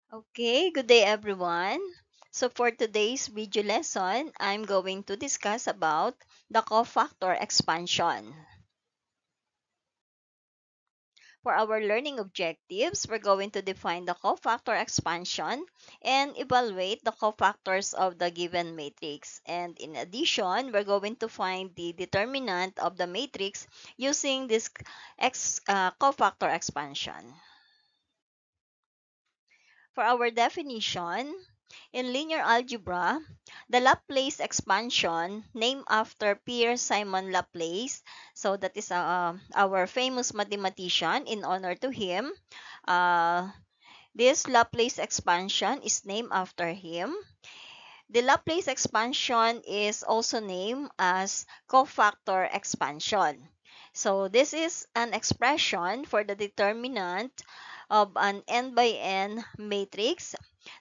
Okay, good day everyone. So for today's video lesson, I'm going to discuss about the cofactor expansion. For our learning objectives, we're going to define the cofactor expansion and evaluate the cofactors of the given matrix. And in addition, we're going to find the determinant of the matrix using this cofactor expansion. For our definition, in linear algebra, the Laplace expansion, named after Pierre Simon Laplace, so that is our famous mathematician, in honor to him. Uh, this Laplace expansion is named after him. The Laplace expansion is also named as cofactor expansion. So this is an expression for the determinant of an n by n matrix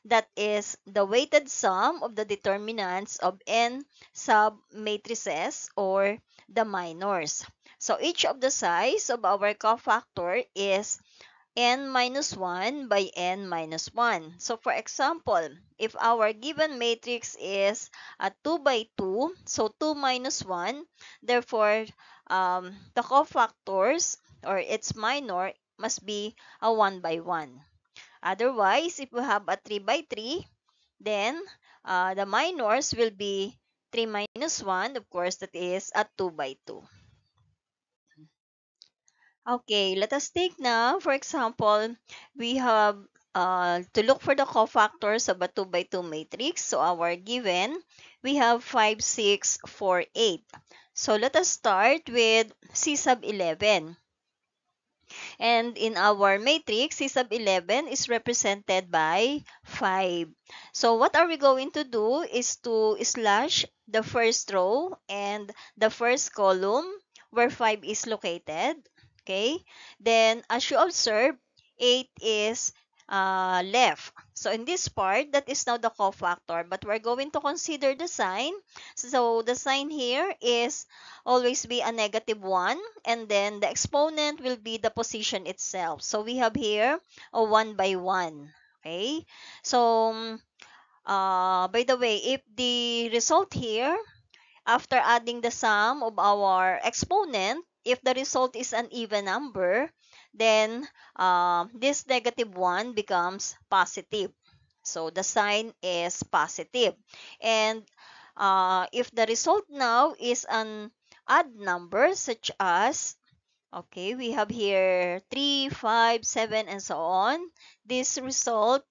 that is the weighted sum of the determinants of n sub-matrices or the minors. So each of the size of our cofactor is n minus 1 by n minus 1. So for example, if our given matrix is a 2 by 2, so 2 minus 1, therefore the cofactors or its minor must be a 1 by 1. Otherwise, if we have a 3 by 3, then the minors will be 3 minus 1, of course, that is a 2 by 2. Okay, let us take now, for example, we have to look for the cofactors of a 2 by 2 matrix. So our given, we have 5, 6, 4, 8. So let us start with C sub 11. And in our matrix, C sub 11 is represented by 5. So what are we going to do is to slash the first row and the first column where 5 is located. Okay. Then as you observe, 8 is left. So in this part, that is now the cofactor, but we're going to consider the sign. So the sign here is always be a negative 1, and then the exponent will be the position itself. So we have here a 1 by 1. Okay? So, by the way, if the result here, after adding the sum of our exponent, if the result is an even number, then this negative 1 becomes positive. So the sign is positive. And if the result now is an odd number such as, okay, we have here 3, 5, 7, and so on, this result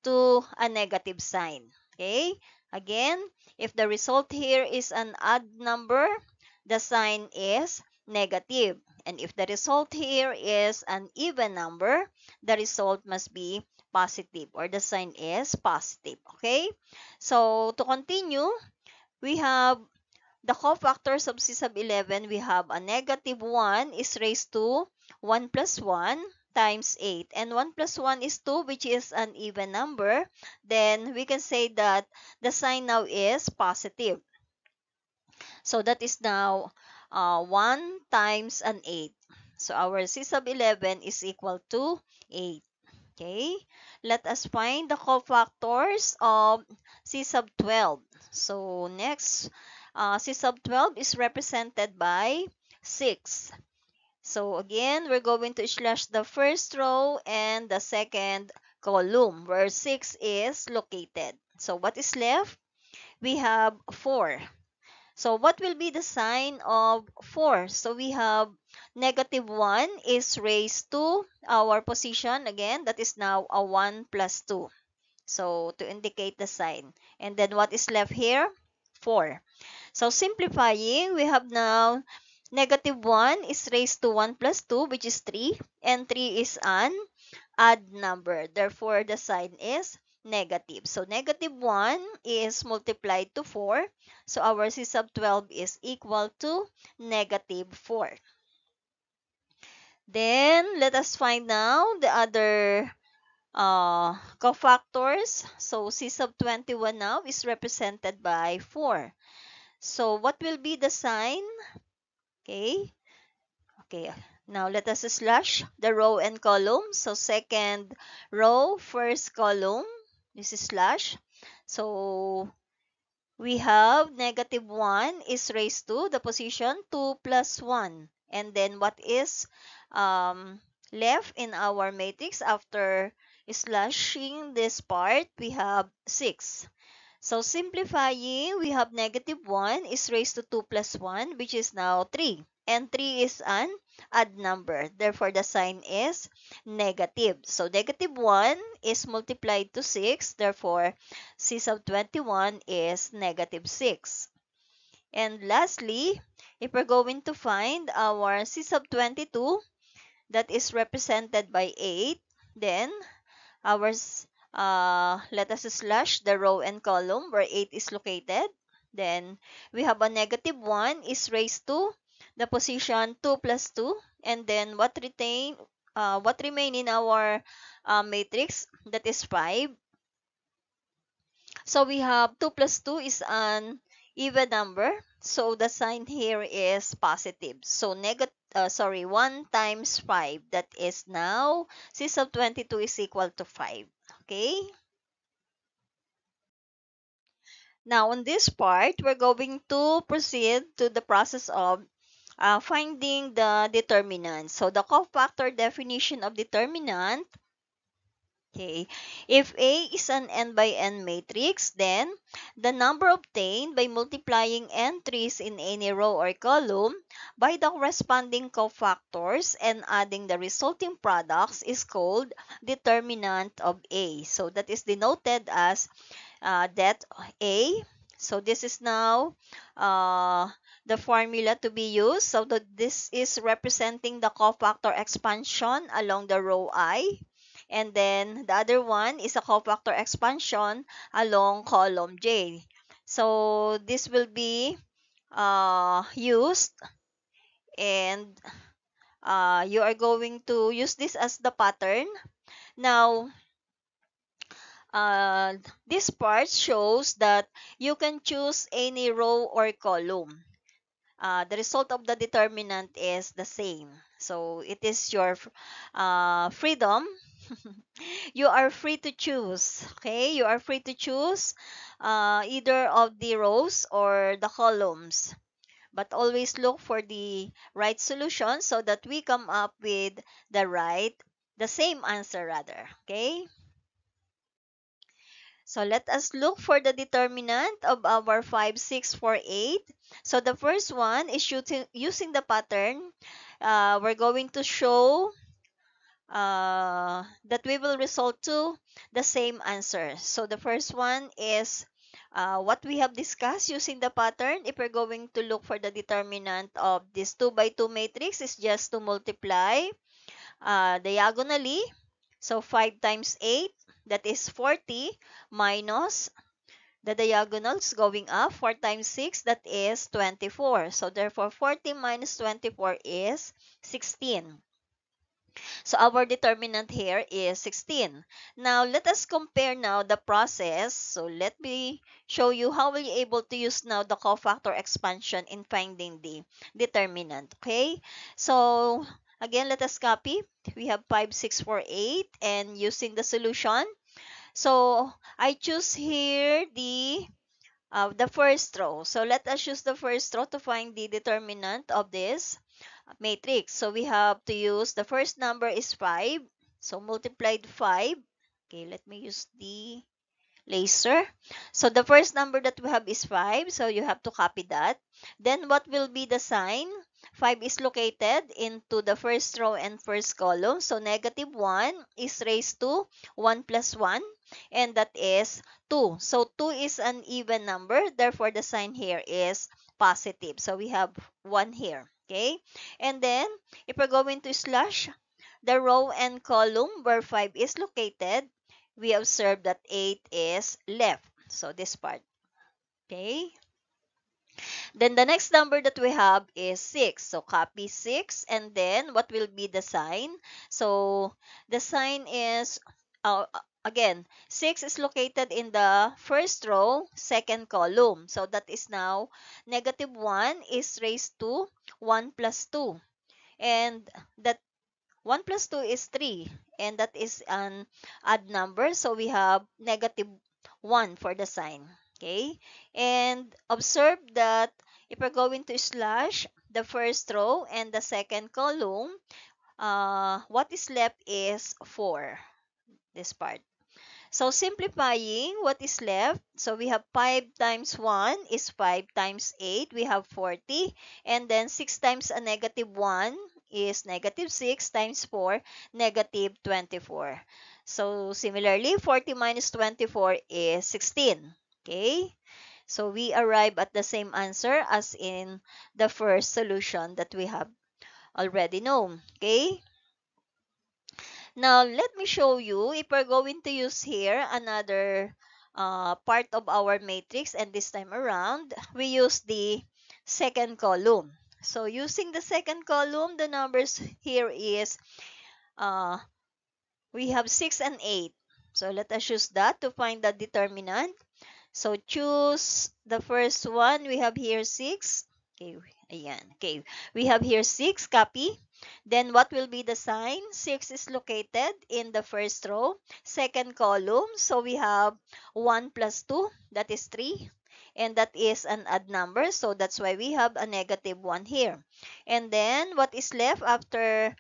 to a negative sign. Okay? Again, if the result here is an odd number, the sign is negative. And if the result here is an even number, the result must be positive or the sign is positive. Okay? So, to continue, we have the cofactors of C sub 11, we have a negative 1 is raised to 1 plus 1 times 8. And 1 plus 1 is 2, which is an even number. Then we can say that the sign now is positive. So that is now 1 times an 8. So our C sub 11 is equal to 8. Okay, let us find the cofactors of C sub 12. So next, C sub 12 is represented by 6. So again, we're going to slash the first row and the second column where 6 is located. So what is left? We have 4. So what will be the sign of 4? So we have negative 1 is raised to our position. Again, that is now a 1 plus 2. So to indicate the sign. And then what is left here? 4. So simplifying, we have now negative 1 is raised to 1 plus 2, which is 3. And 3 is an odd number. Therefore, the sign is negative. So, negative 1 is multiplied to 4. So, our C sub 12 is equal to negative 4. Then, let us find now the other cofactors. So, C sub 21 now is represented by 4. So, what will be the sign? Okay. Okay. Now let us slash the row and column. So second row, first column, this is slash. So we have negative 1 is raised to the position 2 plus 1. And then what is left in our matrix after slashing this part? We have 6. So simplifying, we have negative 1 is raised to 2 plus 1, which is now 3. And 3 is an odd number. Therefore, the sign is negative. So negative 1 is multiplied to 6. Therefore, C sub 21 is negative 6. And lastly, if we're going to find our C sub 22, that is represented by 8, then ours, let us slash the row and column where 8 is located. Then we have a negative 1 is raised to the position 2 plus 2. And then what remain in our matrix, that is 5. So we have 2 plus 2 is an even number. So the sign here is positive. So 1 times 5, that is now C sub 22 is equal to 5. Okay? Now, on this part, we're going to proceed to the process of finding the determinant. So, the cofactor definition of determinant. Okay. If A is an n by n matrix, then the number obtained by multiplying entries in any row or column by the corresponding cofactors and adding the resulting products is called determinant of A. So that is denoted as that A. So this is now the formula to be used. So that this is representing the cofactor expansion along the row I. And then the other one is a cofactor expansion along column J. So this will be used, and you are going to use this as the pattern. Now, uh, this part shows that you can choose any row or column. The result of the determinant is the same. So it is your freedom. You are free to choose. Okay, you are free to choose either of the rows or the columns. But always look for the right solution so that we come up with the same answer rather. Okay. So let us look for the determinant of our 5, 6, 4, 8. So the first one is using the pattern. We're going to show that we will result to the same answer. So the first one is what we have discussed using the pattern. If we're going to look for the determinant of this 2 by 2 matrix, is just to multiply diagonally. So 5 times 8, that is 40, minus the diagonals going up, 4 times 6, that is 24. So therefore, 40 minus 24 is 16. So our determinant here is 16. Now, let us compare now the process. So let me show you how we'll be able to use now the cofactor expansion in finding the determinant. Okay? So, again, let us copy. We have 5, 6, 4, 8, and using the solution. So, I choose here the first row. So, let us use the first row to find the determinant of this matrix. So we have to use the first number is 5. So multiplied 5. Okay, let me use the laser. So the first number that we have is 5. So you have to copy that. Then what will be the sign? 5 is located into the first row and first column. So negative 1 is raised to 1 plus 1. And that is 2. So 2 is an even number. Therefore, the sign here is positive. So we have 1 here. Okay. And then, if we're going to slash the row and column where 5 is located, we observe that 8 is left. So this part. Okay. Then the next number that we have is 6. So copy 6, and then what will be the sign? So the sign is, again, 6 is located in the first row, second column. So that is now negative 1 is raised to 1 plus 2. and that 1 plus 2 is 3, and that is an odd number, so we have negative 1 for the sign. Okay, and observe that if we're going to slash the first row and the second column, what is left is 4, this part. So simplifying, what is left? So we have 5 times 1 is 5 times 8. We have 40. And then 6 times a negative 1 is negative 6 times 4, negative 24. So similarly, 40 minus 24 is 16. Okay? So we arrive at the same answer as in the first solution that we have already known. Okay? Now, let me show you if we're going to use here another part of our matrix, and this time around, we use the second column. So, using the second column, the numbers here is, uh, we have 6 and 8. So, let us use that to find the determinant. So, choose the first one. We have here 6. Okay, ayan. Okay, we have here 6, copy. Then, what will be the sign? 6 is located in the first row, second column. So, we have 1 plus 2, that is 3. And that is an odd number, so that's why we have a negative 1 here. And then, what is left after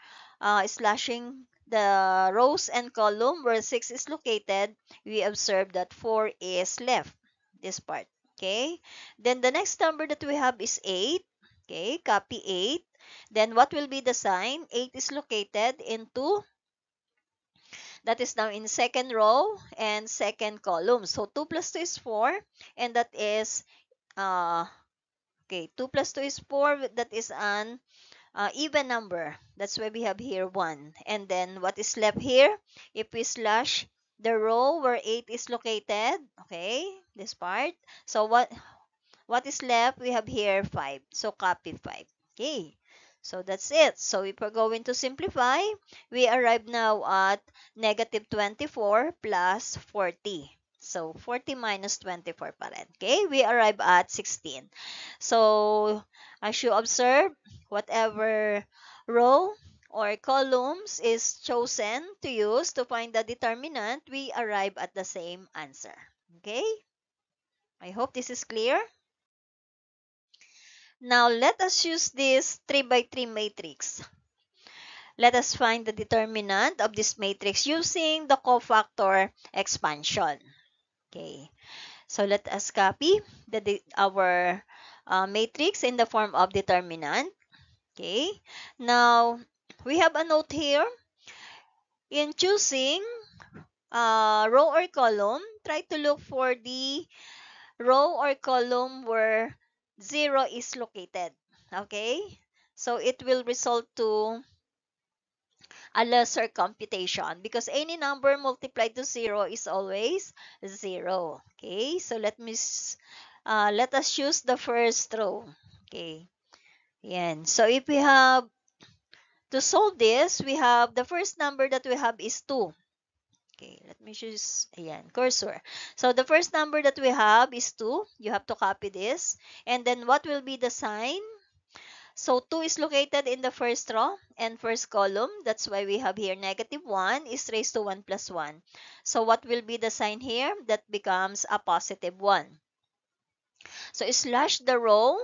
slashing the rows and column where 6 is located? We observe that 4 is left, this part. Okay, then the next number that we have is 8. Okay, copy 8. Then what will be the sign? 8 is located into, that is now in second row and second column. So 2 plus 2 is 4, and that is, okay, 2 plus 2 is 4, that is an even number. That's why we have here 1. And then what is left here? If we slash the row where 8 is located, okay, this part. So what is left? We have here 5. So copy 5. Okay. So that's it. So if we're going to simplify, we arrive now at negative 24 plus 40. So 40 minus 24 pa rin. Okay, we arrive at 16. So as you observe, whatever row or columns is chosen to use to find the determinant, we arrive at the same answer. Okay, I hope this is clear. Now, let us use this 3 by 3 matrix. Let us find the determinant of this matrix using the cofactor expansion. Okay, so let us copy our matrix in the form of determinant. Okay, now we have a note here. In choosing row or column, try to look for the row or column where 0 is located. Okay? So it will result to a lesser computation because any number multiplied to 0 is always 0. Okay? So let us choose the first row. Okay? Yan. So if we have to solve this, we have the first number that we have is 2. Okay, let me choose, ayan, cursor. So, the first number that we have is 2. You have to copy this. And then, what will be the sign? So, 2 is located in the first row and first column. That's why we have here negative 1 is raised to 1 plus 1. So, what will be the sign here? That becomes a positive 1. So, slash the row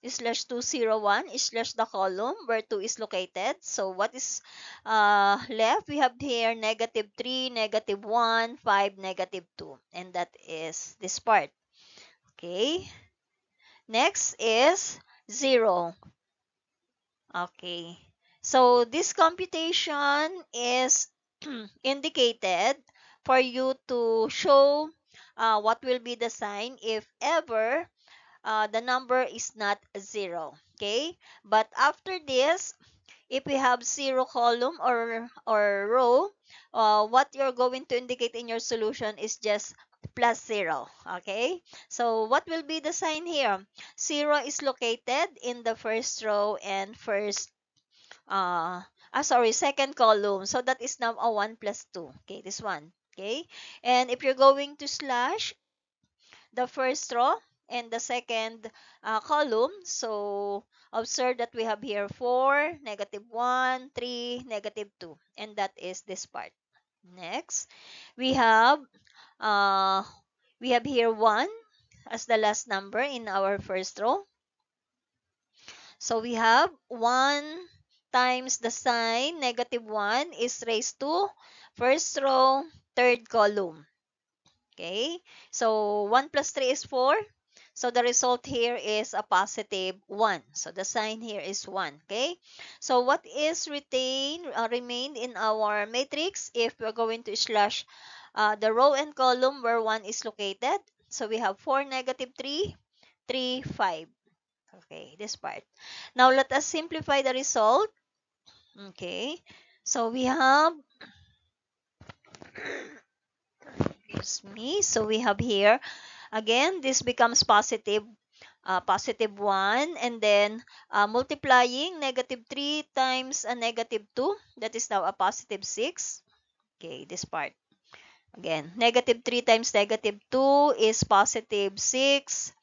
slash 201 slash the column where 2 is located. So what is left? We have here negative 3, negative 1, 5, negative 2. And that is this part. Okay. Next is 0. Okay. So this computation is indicated for you to show what will be the sign if ever the number is not 0. Okay, but after this, if we have 0 column or row, what you're going to indicate in your solution is just plus 0. Okay, so what will be the sign here? 0 is located in the first row and second column. So that is now a 1 plus 2. Okay, this one. Okay, and if you're going to slash the first row and the second column. So observe that we have here 4, -1, 3, -2, and that is this part. Next, we have uh, here 1 as the last number in our first row. So we have 1 times the sign, -1 is raised to first row, third column. Okay, so 1 plus 3 is 4. So the result here is a positive 1. So the sign here is 1. Okay, so what is remained in our matrix if we're going to slash the row and column where 1 is located? So we have 4, -3, 3, 5. Okay, this part. Now let us simplify the result. Okay, so we have, excuse me, so we have here, again, this becomes positive 1, and then multiplying -3 times a -2, that is now a positive 6. Okay, this part. Again, -3 times -2 is positive 6.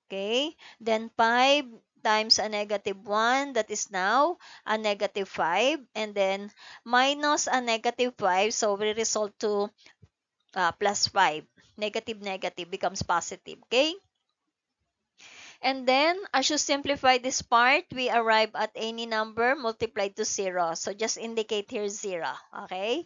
Okay, then 5 times a -1, that is now a -5, and then minus a -5, so we result to plus 5. Negative, negative becomes positive. Okay, and then as you simplify this part, we arrive at any number multiplied to 0. So just indicate here 0. Okay,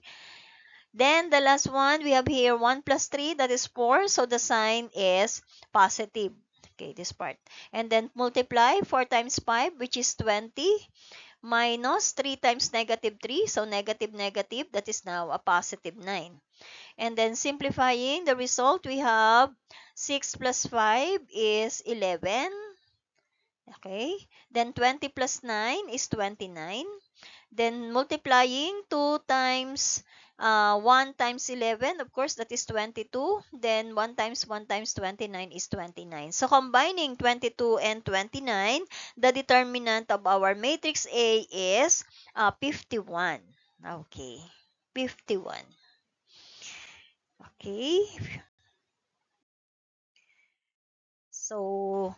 then the last one, we have here 1 plus 3, that is 4. So the sign is positive. Okay, this part. And then multiply 4 times 5, which is 20, minus 3 times -3. So negative, negative, that is now a positive 9. And then simplifying the result, we have 6 plus 5 is 11. Okay, then 20 plus 9 is 29. Then multiplying 2 times 1 times 11, of course, that is 22. Then 1 times 1 times 29 is 29. So combining 22 and 29, the determinant of our matrix A is 51. Okay, 51. Okay, so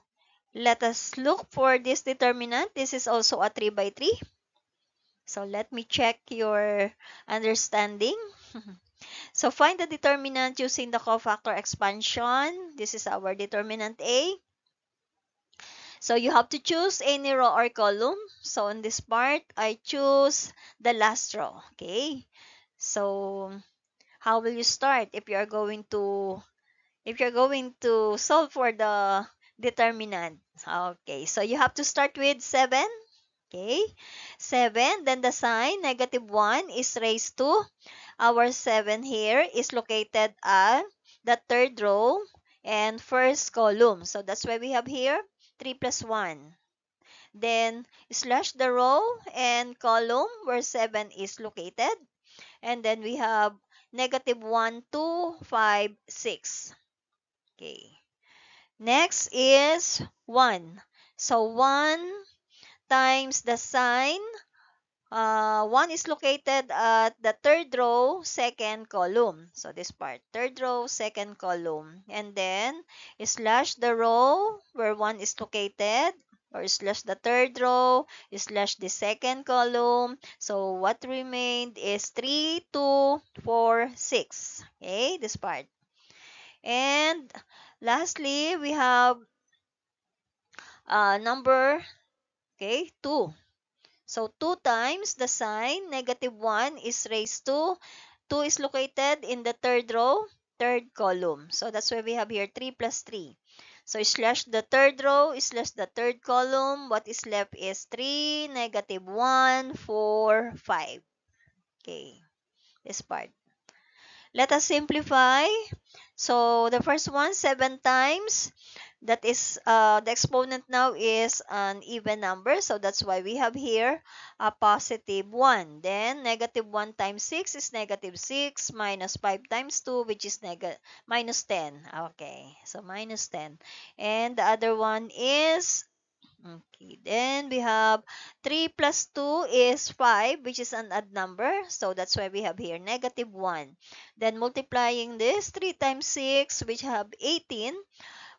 let us look for this determinant. This is also a 3 by 3. So let me check your understanding. So find the determinant using the cofactor expansion. This is our determinant A. So you have to choose any row or column. So in this part, I choose the last row. Okay. So how will you start if you're going to solve for the determinant? Okay. So you have to start with 7. Okay. 7. Then the sign -1 is raised to our 7 here is located at the third row and first column. So that's why we have here 3 plus 1. Then slash the row and column where 7 is located. And then we have -1, 2, 5, 6. Okay. Next is 1. So 1 times the sign 1 is located at the third row, second column. So this part, third row, second column. And then slash the row where 1 is located, or slash the third row, slash the second column. So what remained is 3, 2, 4, 6. Okay, this part. And lastly, we have number, okay, 2. So 2 times the sign, -1 is raised to, 2 is located in the third row, third column. So that's why we have here 3 plus 3. So slash the third row, slash the third column. What is left is 3, -1, 4, 5. Okay, this part. Let us simplify. So the first one, 7 times. That is, the exponent now is an even number. So that's why we have here a positive 1. Then negative 1 times 6 is -6 minus 5 times 2, which is minus 10. Okay, so minus 10. And the other one is, okay, then we have 3 plus 2 is 5, which is an odd number. So that's why we have here -1. Then multiplying this, 3 times 6, which have 18.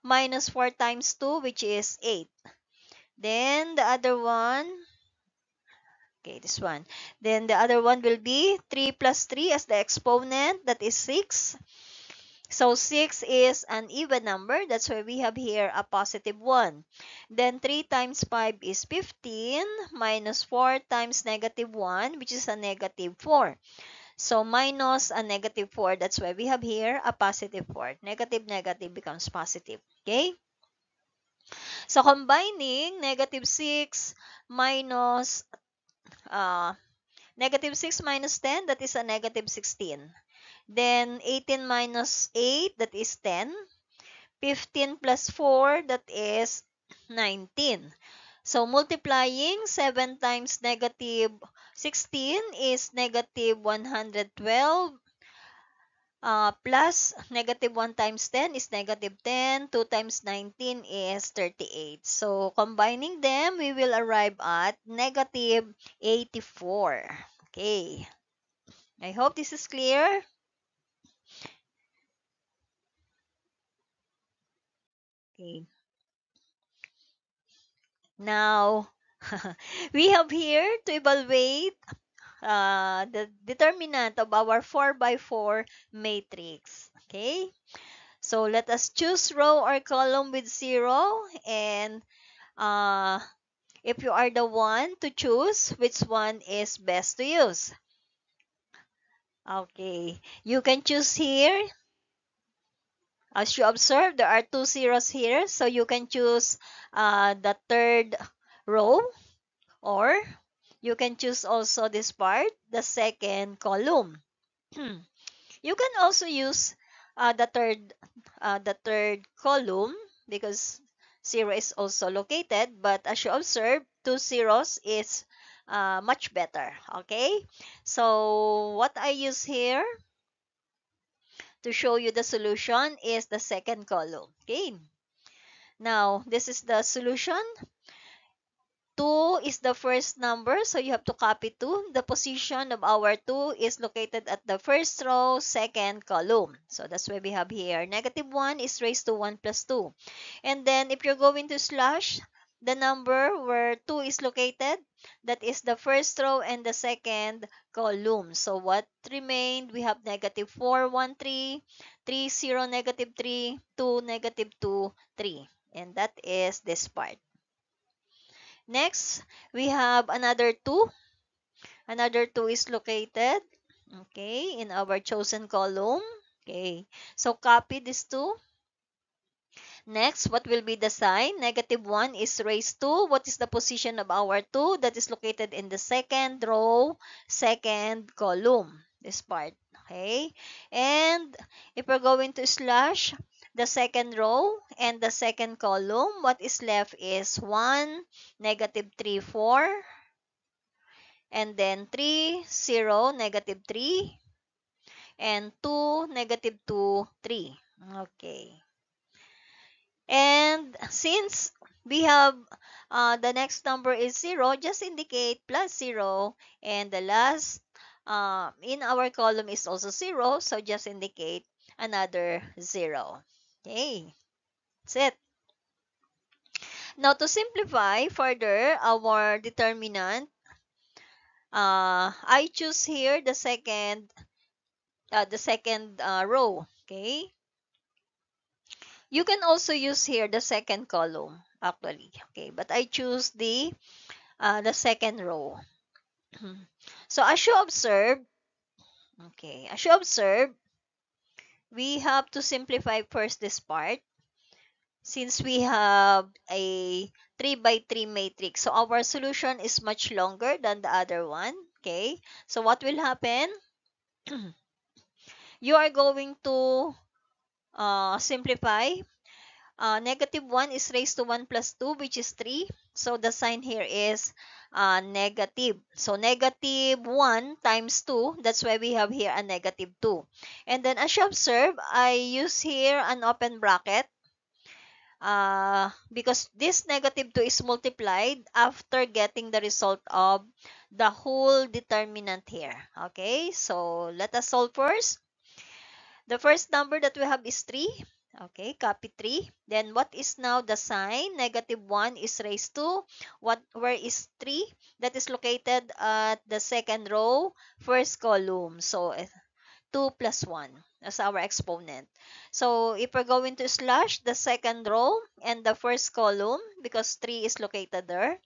minus 4 times 2, which is 8. Then the other one, okay, this one. Then the other one will be 3 plus 3 as the exponent, that is 6. So 6 is an even number. That's why we have here a positive 1. Then 3 times 5 is 15 minus 4 times negative 1, which is a negative 4. So minus a negative 4. That's why we have here a positive 4. Negative, negative becomes positive. Okay? So combining negative 6 minus negative 6 minus 10, that is a negative 16. Then 18 minus 8, that is 10. 15 plus 4, that is 19. So multiplying 7 times negative 16 is negative 112. Plus negative 1 times 10 is negative 10. 2 times 19 is 38. So combining them, we will arrive at negative 84. Okay. I hope this is clear. Okay. Now, we have here to evaluate the determinant of our 4 by 4 matrix. Okay. So let us choose row or column with 0, and uh, if you are the one to choose which one is best to use. Okay, you can choose here. As you observe, there are two zeros here, so you can choose the third row, or you can choose also this part, the second column. You can also use the third column, because 0 is also located, but as you observe, two zeros is much better. Okay, so what I use here to show you the solution is the second column. Okay, now this is the solution. 2 is the first number, so you have to copy 2. The position of our 2 is located at the first row, second column. So that's why we have here. Negative 1 is raised to 1 plus 2. And then if you're going to slash the number where 2 is located, that is the first row and the second column. So what remained? We have negative 4, 1, 3, 3, 0, negative 3, 2, negative 2, 3. And that is this part. Next, we have another 2. Another 2 is located, okay, in our chosen column. Okay, so copy this 2. Next, what will be the sign? Negative 1 is raised to. What is the position of our 2? That is located in the second row, second column. This part. Okay. And if we're going to slash the second row and the second column, what is left is 1, negative 3, 4, and then 3, 0, negative 3, and 2, negative 2, 3. Okay. And since we have the next number is 0, just indicate plus 0, and the last in our column is also 0, so just indicate another 0. Okay, that's it. Now to simplify further our determinant, I choose here the second row. Okay, you can also use here the second column actually. Okay, but I choose the second row. So as you observe, okay, as you observe, we have to simplify first this part since we have a 3 by 3 matrix. So our solution is much longer than the other one. Okay, so what will happen? You are going to simplify. Negative 1 is raised to 1 plus 2, which is 3. So the sign here is negative. So negative 1 times 2, that's why we have here a negative 2. And then as you observe, I use here an open bracket because this negative 2 is multiplied after getting the result of the whole determinant here. Okay, so let us solve first. The first number that we have is 3. Okay, copy 3. Then what is now the sign? Negative 1 is raised to where is 3? That is located at the second row, first column. So 2 plus 1 as our exponent. So if we're going to slash the second row and the first column, because 3 is located there,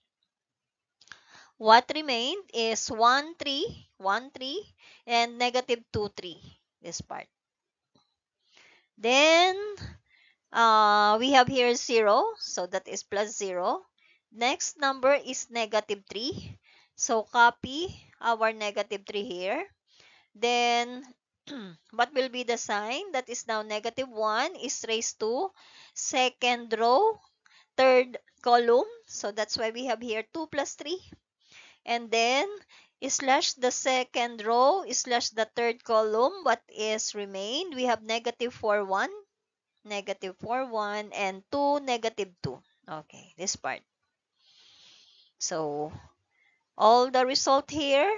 what remained is 1, 3, 1, 3, and negative 2, 3, this part. Then, we have here 0, so that is plus 0. Next number is negative 3. So, copy our negative 3 here. Then, what will be the sign? That is now negative 1 is raised to second row, third column. So, that's why we have here 2 plus 3. And then, slash the second row, slash the third column. What is remained? We have negative 4, 1, negative 4, 1, and 2, negative 2. Okay, this part. So, all the result here,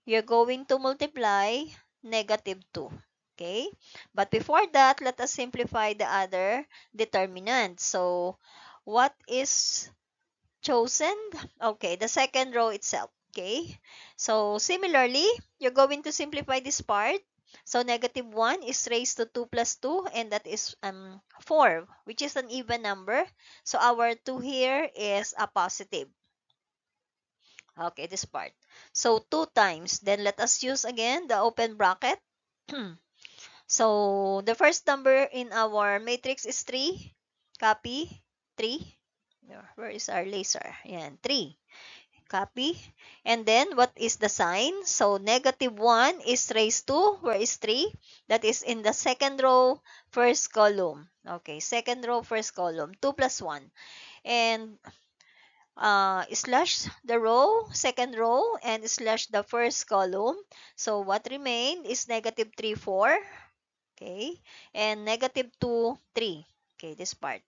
you're going to multiply negative 2. Okay? But before that, let us simplify the other determinant. So, what is chosen? Okay, the second row itself. Okay? So, similarly, you're going to simplify this part. So, negative 1 is raised to 2 plus 2, and that is 4, which is an even number. So, our 2 here is a positive. Okay, this part. So, 2 times. Then, let us use again the open bracket. So, the first number in our matrix is 3. Copy. 3. Where is our laser? Yan, 3. Copy. And then, what is the sign? So, negative 1 is raised to, where is 3? That is in the second row, first column. Okay, second row, first column. 2 plus 1. And slash the row, second row, and slash the first column. So, what remained is negative 3, 4. Okay. And negative 2, 3. Okay, this part.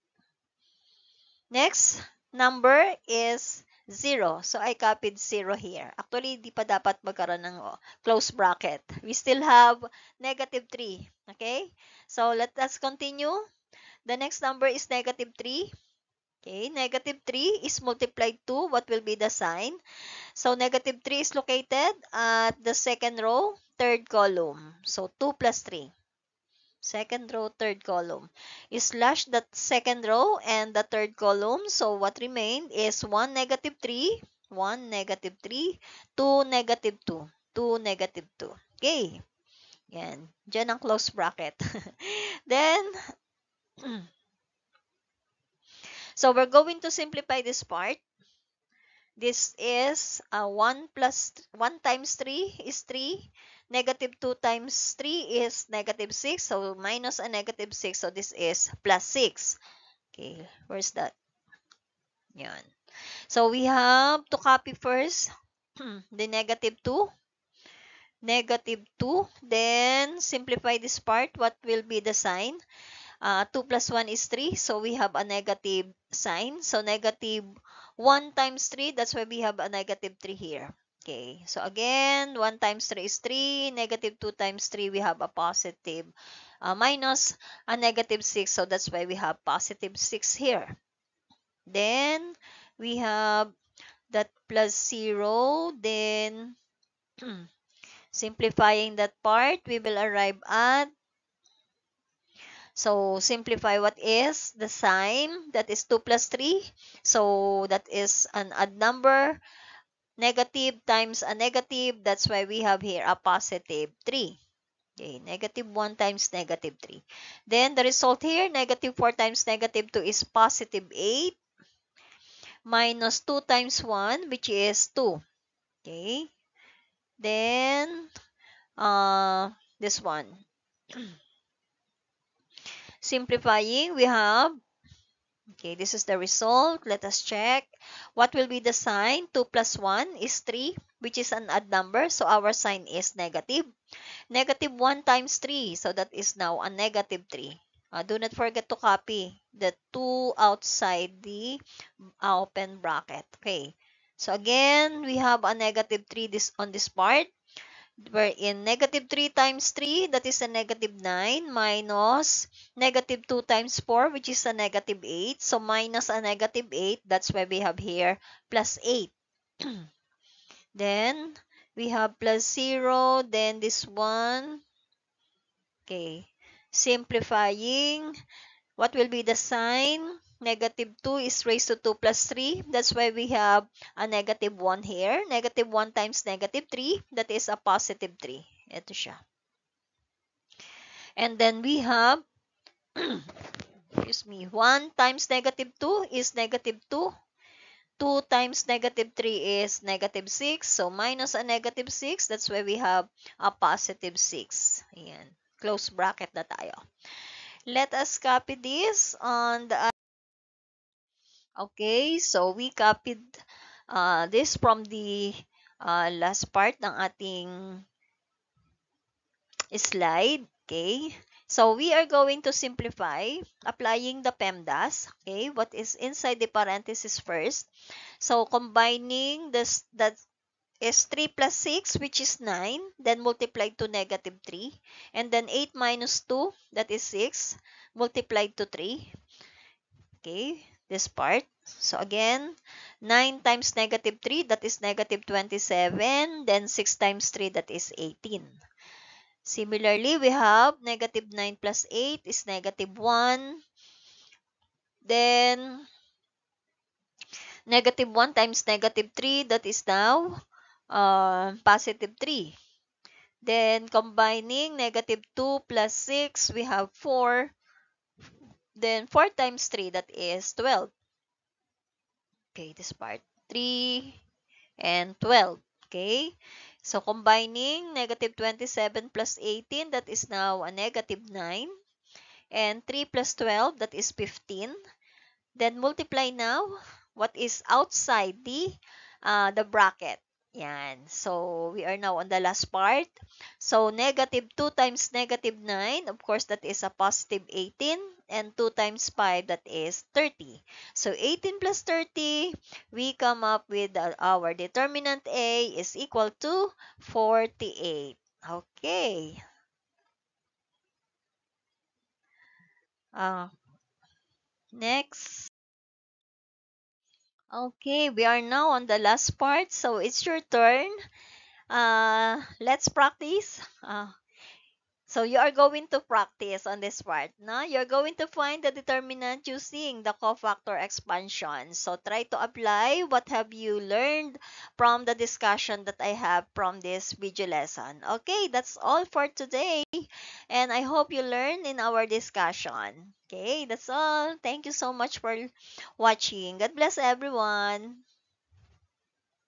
Next number is 0. So, I copied 0 here. Actually, di pa dapat magkaroon ng close bracket. We still have negative 3. Okay? So, let us continue. The next number is negative 3. Okay, negative 3 is multiplied to, what will be the sign? So, negative 3 is located at the second row, third column. So, 2 plus 3. Second row, third column. Slash the second row and the third column. So, what remained is 1, negative 3, 1, negative 3, 2, negative 2, 2, negative 2. Okay. Yan. Diyan ang close bracket. Then, so we're going to simplify this part. This is 1 times 3 is 3. Negative 2 times 3 is negative 6. So, minus a negative 6. So, this is plus 6. Okay, where's that? Yan. So, we have to copy first the negative 2. Negative 2. Then, simplify this part. What will be the sign? 2 plus 1 is 3. So, we have a negative sign. So, negative 1 times 3. That's why we have a negative 3 here. Okay. So, again, 1 times 3 is 3. Negative 2 times 3, we have a positive minus a negative 6. So, that's why we have positive 6 here. Then, we have that plus 0. Then, simplifying that part, we will arrive at, so simplify what is the sign. That is 2 plus 3. So that is an odd number. Negative times a negative. That's why we have here a positive 3. Okay, negative 1 times negative 3. Then the result here, negative 4 times negative 2 is positive 8. Minus 2 times 1, which is 2. Okay. Then, this one. Simplifying, we have, okay, this is the result. Let us check. What will be the sign? 2 plus 1 is 3, which is an odd number. So, our sign is negative. Negative 1 times 3. So, that is now a negative 3. Do not forget to copy the 2 outside the open bracket. Okay. So, again, we have a negative 3 on this part. wherein negative 3 times 3, that is a negative 9, minus negative 2 times 4, which is a negative 8. So minus a negative 8, that's why we have here plus 8. Then we have plus 0, then this one. Okay. Simplifying, what will be the sign? Negative 2 is raised to 2 plus 3. That's why we have a negative 1 here. Negative 1 times negative 3, that is a positive 3. Ito siya. And then we have, excuse me, 1 times negative 2 is negative 2. 2 times negative 3 is negative 6. So, minus a negative 6. That's why we have a positive 6. Ayan. Close bracket na tayo. Let us copy this on the... Okay, so we copied this from the last part ng ating slide. Okay, so we are going to simplify applying the PEMDAS. Okay, what is inside the parenthesis first? So combining this, that is 3 plus 6, which is 9, then multiplied to negative 3, and then 8 minus 2, that is 6, multiplied to 3. Okay, this part. So again, 9 times negative 3, that is negative 27. Then 6 times 3, that is 18. Similarly, we have negative 9 plus 8 is negative 1. Then negative 1 times negative 3, that is now positive 3. Then combining negative 2 plus 6, we have 4. Then 4 times 3, that is 12. Okay, this part. 3 and 12. Okay? So, combining negative 27 plus 18, that is now a negative 9. And 3 plus 12, that is 15. Then, multiply now what is outside the bracket. Yan. So, we are now on the last part. So, negative 2 times negative 9, of course, that is a positive 18. And 2 times 5, that is 30. So, 18 plus 30, we come up with our determinant A is equal to 48. Okay. Uh, Next. Okay, we are now on the last part. So, it's your turn. Let's practice. So you are going to practice on this part. No? You're going to find the determinant using the cofactor expansion. So try to apply what have you learned from the discussion that I have from this video lesson. Okay, that's all for today. And I hope you learn in our discussion. Okay, that's all. Thank you so much for watching. God bless everyone.